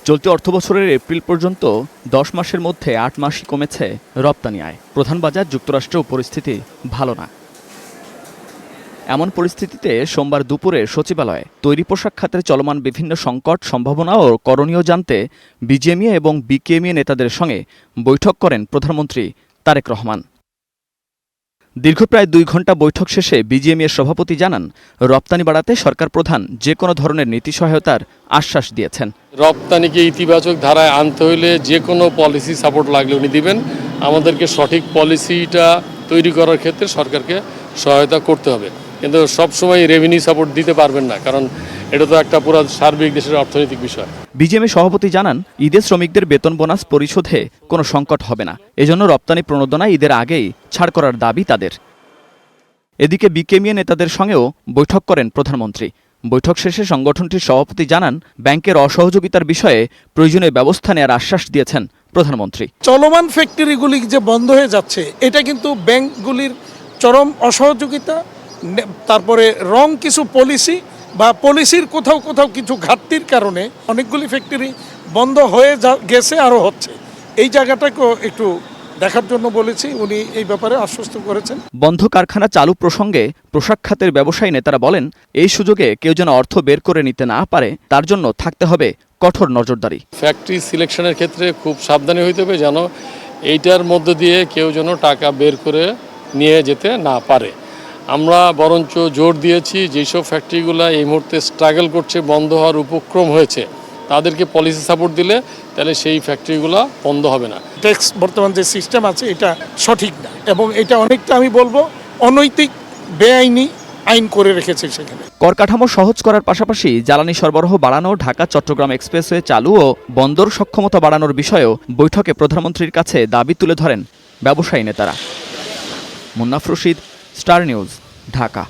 চলতি অর্থবছরের এপ্রিল পর্যন্ত 10 মাসের মধ্যে 8 মাসই কমেছে রপ্তানি আয়। প্রধান বাজার যুক্তরাষ্ট্রেও পরিস্থিতি ভালো না। এমন পরিস্থিতিতে সোমবার দুপুরে সচিবালয়ে তৈরি পোশাক খাতের চলমান বিভিন্ন সংকট, সম্ভাবনা ও করণীয় জানতে বিজিএমইএ এবং বিকেএমইএ নেতাদের সঙ্গে বৈঠক করেন প্রধানমন্ত্রী তারেক রহমান। দীর্ঘ প্রায় 2 ঘণ্টা বৈঠক শেষে বিজিএমইএর সভাপতি জানান, রপ্তানি বাড়াতে সরকার প্রধান যে কোনো ধরনের নীতি সহায়তার আশ্বাস দিয়েছেন। রপ্তানিকে ইতিবাচক ধারায় আনতে হলে যে কোনো পলিসি সাপোর্ট লাগলে উনি দিবেন। আমাদেরকে সঠিক পলিসিটা তৈরি করার ক্ষেত্রে সরকারকে সহায়তা করতে হবে, কিন্তু সবসময় রেভিনিউ সাপোর্ট দিতে পারবেন না, কারণ এটা তো একটা পুরো সার্বিক দেশের অর্থনৈতিক বিষয়। বিজিএমইএ সভাপতি জানান, ঈদে শ্রমিকদের বেতন বোনাস পরিশোধে কোনো সংকট হবে না। এজন্য রপ্তানি প্রণোদনা ঈদের আগেই ছাড় করার দাবি তাদের। এদিকে বিকেএমইএ নেতাদের সঙ্গেও বৈঠক করেন প্রধানমন্ত্রী। বৈঠক শেষে সংগঠনটির সভাপতি জানান, ব্যাংকের অসহযোগিতার বিষয়ে প্রয়োজনীয় ব্যবস্থা নেওয়ার আশ্বাস দিয়েছেন প্রধানমন্ত্রী। চলমান ফ্যাক্টরিগুলি যে বন্ধ হয়ে যাচ্ছে, এটা কিন্তু ব্যাংকগুলির চরম অসহযোগিতা, তারপরে রং কিছু পলিসি বা পলিসির কোথাও কোথাও কিছু ঘাটতির কারণে অনেকগুলি ফ্যাক্টরি বন্ধ হয়ে গেছে, আরও হচ্ছে। এই জায়গাটাকেও একটু দেখার জন্য বলেছি, উনি এই ব্যাপারে আশ্বস্ত করেছেন। বন্ধ কারখানা চালু প্রসঙ্গে পোশাক খাতের ব্যবসায়ী নেতারা বলেন, এই সুযোগে কেউ যেন অর্থ বের করে নিতে না পারে, তার জন্য থাকতে হবে কঠোর নজরদারি। ফ্যাক্টরি সিলেকশনের ক্ষেত্রে খুব সাবধানী হইতে হবে, যেন এইটার মধ্য দিয়ে কেউ যেন টাকা বের করে নিয়ে যেতে না পারে। আমরা বরঞ্চ জোর দিয়েছি যেসব ফ্যাক্টরিগুলো এই মুহূর্তে স্ট্রাগল করছে, বন্ধ হওয়ার উপক্রম হয়েছে, তাদেরকে পলিসি সাপোর্ট দিলে তাহলে সেই ফ্যাক্টরিগুলো বন্ধ হবে না। ট্যাক্স বর্তমান যে সিস্টেম আছে এটা সঠিক না, এবং এটা অনেকটা আমি বলবো অনৈতিক, বেআইনি আইন করে রেখেছে সেখানে। কর কাঠামো সহজ করার পাশাপাশি জ্বালানি সরবরাহ বাড়ানো, ঢাকা চট্টগ্রাম এক্সপ্রেসওয়ে চালু ও বন্দর সক্ষমতা বাড়ানোর বিষয়েও বৈঠকে প্রধানমন্ত্রীর কাছে দাবি তুলে ধরেন ব্যবসায়ী নেতারা। Munnaf Rashid, star news, Dhaka.